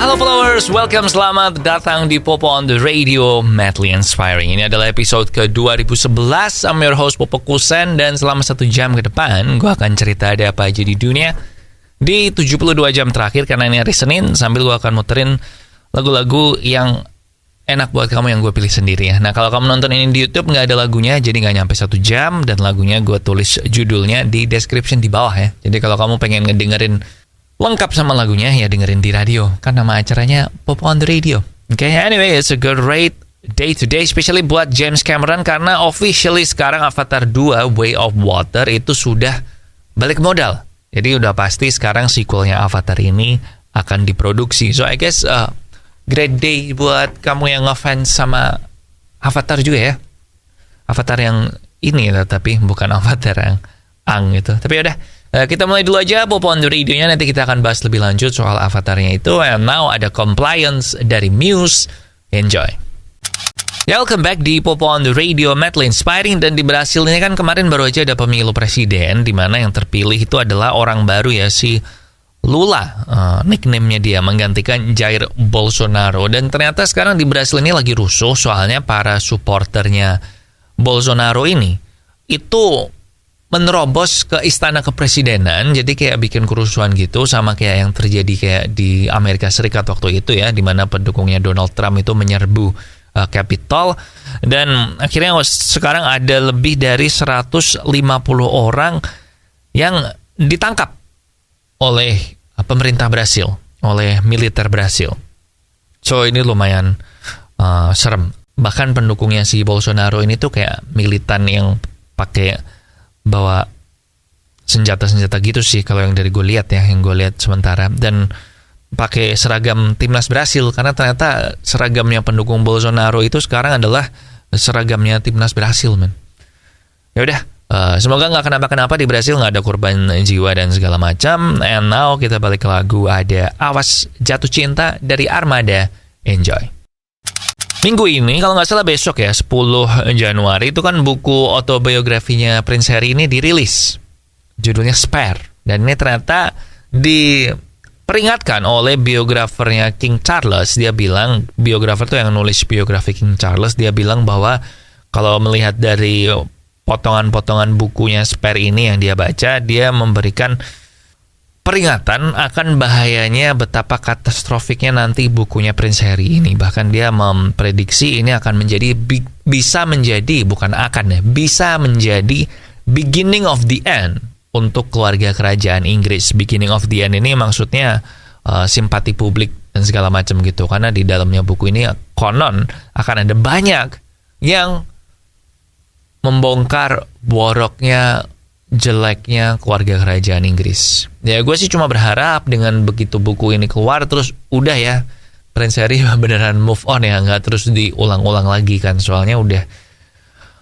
Halo followers, welcome, selamat datang di Popo on the Radio, Madly Inspiring. Ini adalah episode ke-2011. I'm your host Popo Kusen, dan selama 1 jam ke depan gue akan cerita ada apa aja di dunia di 72 jam terakhir, karena ini hari Senin, sambil gue akan muterin lagu-lagu yang enak buat kamu yang gue pilih sendiri ya. Nah, kalau kamu nonton ini di YouTube nggak ada lagunya, jadi nggak nyampe 1 jam, dan lagunya gue tulis judulnya di description di bawah ya. Jadi kalau kamu pengen ngedengerin lengkap sama lagunya, ya dengerin di radio. Kan nama acaranya Pop on the Radio. Okay, anyway, it's a great day today, especially buat James Cameron, karena officially sekarang Avatar 2 Way of Water itu sudah balik modal. Jadi udah pasti sekarang sequelnya Avatar ini akan diproduksi. So I guess great day buat kamu yang ngefans sama Avatar juga ya. Avatar yang ini tapi bukan Avatar yang Ang itu. Tapi udah, kita mulai dulu aja Pop on the Radio-nya. Nanti kita akan bahas lebih lanjut soal Avatarnya itu. And now ada Compliance dari Muse. Enjoy. Ya, welcome back di Pop on the Radio, Madly Inspiring. Dan di Brasil ini kan kemarin baru aja ada pemilu presiden, di mana yang terpilih itu adalah orang baru ya, si Lula, nickname-nya dia, menggantikan Jair Bolsonaro. Dan ternyata sekarang di Brasil ini lagi rusuh, soalnya para supporternya Bolsonaro ini itu menerobos ke istana kepresidenan. Jadi kayak bikin kerusuhan gitu, sama kayak yang terjadi kayak di Amerika Serikat waktu itu ya, di mana pendukungnya Donald Trump itu menyerbu Capitol. Dan akhirnya sekarang ada lebih dari 150 orang yang ditangkap oleh pemerintah Brasil, oleh militer Brasil. So ini lumayan serem. Bahkan pendukungnya si Bolsonaro ini tuh kayak militan yang pakai bawa senjata-senjata gitu sih, kalau yang dari gue lihat ya, yang gue lihat sementara, dan pakai seragam timnas Brasil, karena ternyata seragamnya pendukung Bolsonaro itu sekarang adalah seragamnya timnas Brasil, men. Ya udah, semoga nggak kenapa-kenapa di Brasil, nggak ada korban jiwa dan segala macam. And now kita balik ke lagu, ada Awas Jatuh Cinta dari Armada. Enjoy. Minggu ini, kalau nggak salah besok ya, 10 Januari, itu kan buku autobiografinya Prince Harry ini dirilis. Judulnya Spare. Dan ini ternyata diperingatkan oleh biografernya King Charles. Dia bilang, biografer tuh yang nulis biografi King Charles, dia bilang bahwa kalau melihat dari potongan-potongan bukunya Spare ini yang dia baca, dia memberikan peringatan akan bahayanya betapa katastrofiknya nanti bukunya Prince Harry ini. Bahkan dia memprediksi ini akan menjadi bisa menjadi beginning of the end untuk keluarga kerajaan Inggris. Beginning of the end ini maksudnya simpati publik dan segala macam gitu, karena di dalamnya buku ini konon akan ada banyak yang membongkar boroknya, jeleknya keluarga kerajaan Inggris. Ya gue sih cuma berharap dengan begitu buku ini keluar, terus udah ya, Prince Harry beneran move on ya, nggak terus diulang-ulang lagi kan. Soalnya udah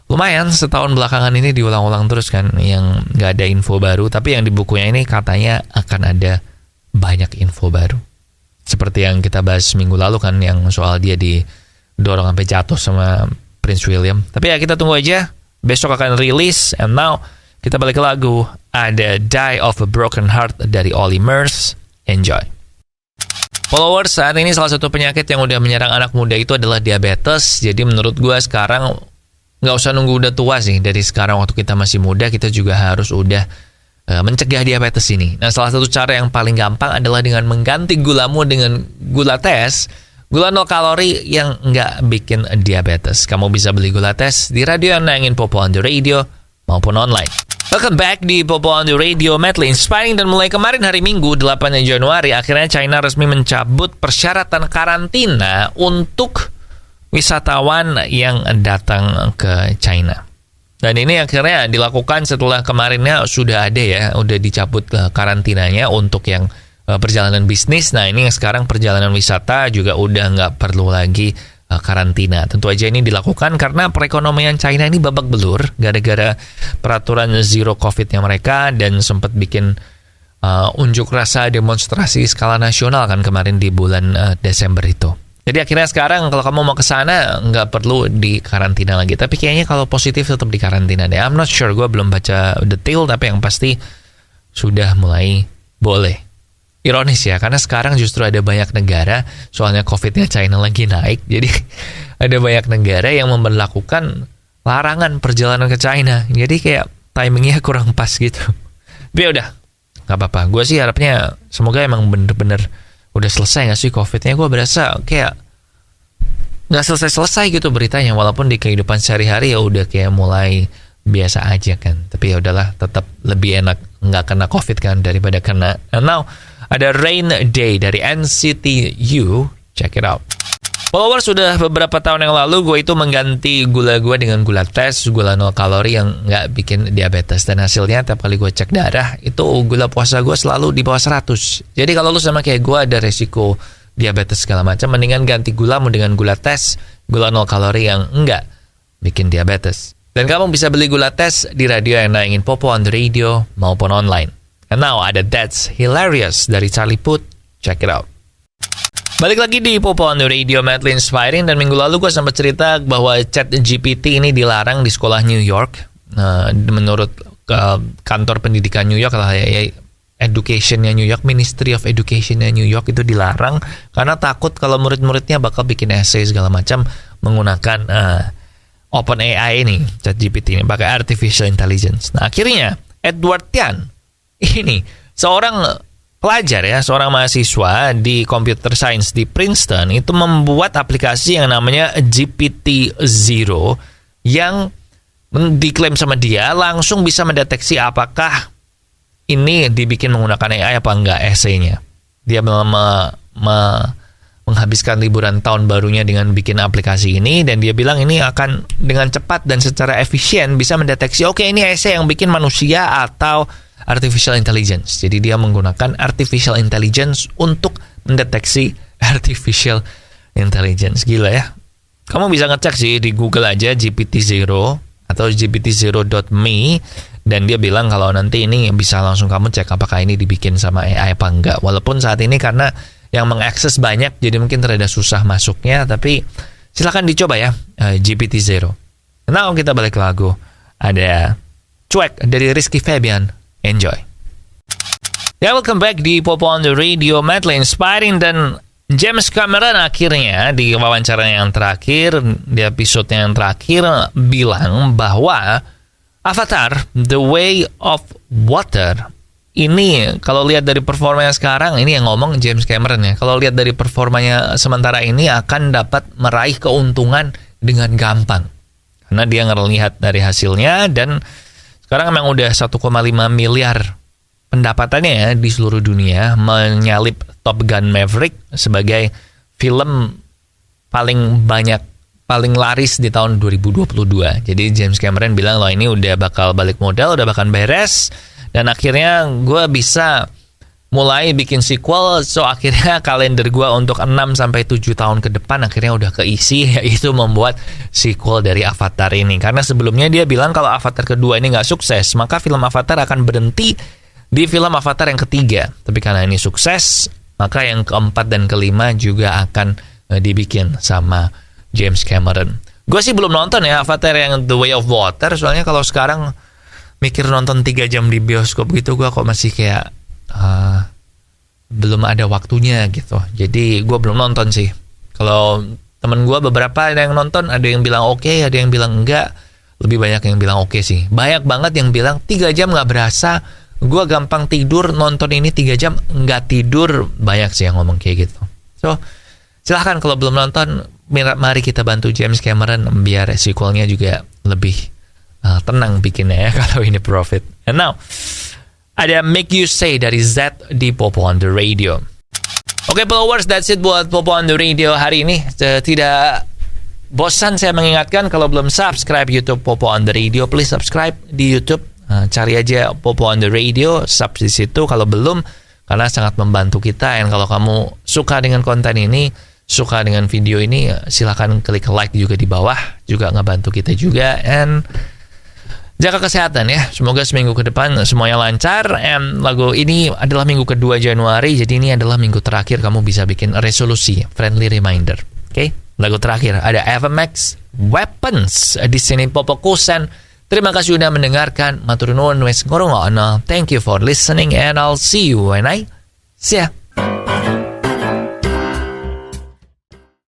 lumayan setahun belakangan ini diulang-ulang terus kan, yang nggak ada info baru. Tapi yang di bukunya ini katanya akan ada banyak info baru. Seperti yang kita bahas minggu lalu kan, yang soal dia didorong sampai jatuh sama Prince William. Tapi ya kita tunggu aja, besok akan rilis. And now kita balik ke lagu, ada Die of a Broken Heart dari Olly Murs. Enjoy. Followers, saat ini salah satu penyakit yang udah menyerang anak muda itu adalah diabetes. Jadi menurut gue sekarang nggak usah nunggu udah tua sih. Dari sekarang waktu kita masih muda, kita juga harus udah mencegah diabetes ini. Nah, salah satu cara yang paling gampang adalah dengan mengganti gulamu dengan gula tes. Gula 0 kalori yang nggak bikin diabetes. Kamu bisa beli gula tes di radio yang nayangin Popo on the Radio maupun online. Welcome back di Popo on the Radio, Madly Inspiring. Dan mulai kemarin hari Minggu 8 Januari, akhirnya China resmi mencabut persyaratan karantina untuk wisatawan yang datang ke China. Dan ini akhirnya dilakukan setelah kemarinnya sudah ada ya, udah dicabut karantinanya untuk yang perjalanan bisnis. Nah ini sekarang perjalanan wisata juga udah nggak perlu lagi karantina. Tentu aja ini dilakukan karena perekonomian China ini babak belur gara-gara peraturan zero COVID-nya mereka, dan sempat bikin unjuk rasa demonstrasi skala nasional kan kemarin di bulan Desember itu. Jadi akhirnya sekarang kalau kamu mau ke sana nggak perlu di karantina lagi. Tapi kayaknya kalau positif tetap di karantina deh. I'm not sure, gue belum baca detail, tapi yang pasti sudah mulai boleh ironis ya, karena sekarang justru ada banyak negara, soalnya COVID-nya China lagi naik, jadi ada banyak negara yang memberlakukan larangan perjalanan ke China. Jadi kayak timingnya kurang pas gitu. Tapi udah, gak apa-apa. Gue sih harapnya semoga emang bener-bener udah selesai gak sih COVID-nya. Gue berasa kayak gak selesai-selesai gitu beritanya, walaupun di kehidupan sehari-hari ya udah kayak mulai biasa aja kan. Tapi ya udahlah, tetap lebih enak nggak kena COVID kan daripada kena. And now ada Rain Day dari NCT U, check it out. Followers, sudah beberapa tahun yang lalu gue itu mengganti gula gue dengan gula tes, gula 0 kalori yang nggak bikin diabetes. Dan hasilnya tiap kali gue cek darah, itu gula puasa gue selalu di bawah 100. Jadi kalau lu sama kayak gue ada resiko diabetes segala macam, mendingan ganti gulamu dengan gula tes, gula 0 kalori yang enggak bikin diabetes. Dan kamu bisa beli gula tes di radio yang nayangin Popo on the Radio maupun online. And now ada That's Hilarious dari Charlie Puth, check it out. Balik lagi di Popo on the Radio, Madly Inspiring. Dan minggu lalu gue sempat cerita bahwa ChatGPT ini dilarang di sekolah New York. Menurut kantor pendidikan New York lah ya, Education-nya New York, Ministry of Education-nya New York itu dilarang karena takut kalau murid-muridnya bakal bikin essay segala macam menggunakan OpenAI ini, ChatGPT ini, pakai Artificial Intelligence. Nah akhirnya Edward Tian ini seorang pelajar ya, seorang mahasiswa di Computer Science di Princeton itu membuat aplikasi yang namanya GPT-0 yang diklaim sama dia langsung bisa mendeteksi apakah ini dibikin menggunakan AI apa enggak esainya. Dia menghabiskan liburan tahun barunya dengan bikin aplikasi ini, dan dia bilang ini akan dengan cepat dan secara efisien bisa mendeteksi oke, ini esai yang bikin manusia atau Artificial Intelligence. Jadi dia menggunakan Artificial Intelligence untuk mendeteksi Artificial Intelligence. Gila ya. Kamu bisa ngecek sih di Google aja GPT-0 atau GPT-0.me, dan dia bilang kalau nanti ini bisa langsung kamu cek apakah ini dibikin sama AI apa enggak. Walaupun saat ini karena yang mengakses banyak, jadi mungkin terada susah masuknya, tapi silakan dicoba ya, GPT-0. Nah, kita balik ke lagu. Ada Cuek dari Rizky Febian. Enjoy. Ya, welcome back di Popo on the Radio, Madly Inspiring. Dan James Cameron akhirnya di wawancara yang terakhir, di episode yang terakhir, bilang bahwa Avatar, The Way of Water, ini kalau lihat dari performanya sekarang, ini yang ngomong James Cameron ya, kalau lihat dari performanya sementara ini akan dapat meraih keuntungan dengan gampang. Karena dia ngelihat dari hasilnya, dan sekarang memang udah 1,5 miliar pendapatannya ya di seluruh dunia, menyalip Top Gun Maverick sebagai film paling banyak, paling laris di tahun 2022. Jadi James Cameron bilang loh ini udah bakal balik modal, udah bakal beres, dan akhirnya gue bisa mulai bikin sequel. So akhirnya kalender gue untuk 6-7 tahun ke depan akhirnya udah keisi, yaitu membuat sequel dari Avatar ini. Karena sebelumnya dia bilang kalau Avatar kedua ini gak sukses, maka film Avatar akan berhenti di film Avatar yang ketiga. Tapi karena ini sukses, maka yang keempat dan kelima juga akan dibikin sama James Cameron. Gue sih belum nonton ya Avatar yang The Way of Water, soalnya kalau sekarang mikir nonton 3 jam di bioskop gitu, gue kok masih kayak belum ada waktunya gitu. Jadi gue belum nonton sih. Kalau temen gue beberapa ada yang nonton, ada yang bilang oke, ada yang bilang enggak. Lebih banyak yang bilang oke sih. Banyak banget yang bilang 3 jam gak berasa, gue gampang tidur, nonton ini 3 jam gak tidur. Banyak sih yang ngomong kayak gitu. So silahkan kalau belum nonton, mari kita bantu James Cameron biar sequelnya juga lebih tenang bikinnya ya kalau ini profit. And now ada Make You Say dari Z di Popo on the Radio. Oke, followers, that's it buat Popo on the Radio hari ini. Tidak bosan saya mengingatkan, kalau belum subscribe YouTube Popo on the Radio, please subscribe di YouTube. Cari aja Popo on the Radio, sub di situ kalau belum, karena sangat membantu kita. Dan kalau kamu suka dengan konten ini, suka dengan video ini, silakan klik like juga di bawah, juga ngebantu kita juga. And jaga kesehatan ya. Semoga seminggu ke depan semuanya lancar. And lagu ini adalah minggu kedua Januari, jadi ini adalah minggu terakhir kamu bisa bikin resolusi, friendly reminder. Oke? Lagu terakhir ada Ava Max, Weapons. Di sini Popo Kusen. Terima kasih sudah mendengarkan. Matur nuwun wis ngrungokno. Thank you for listening and I'll see you when I See ya.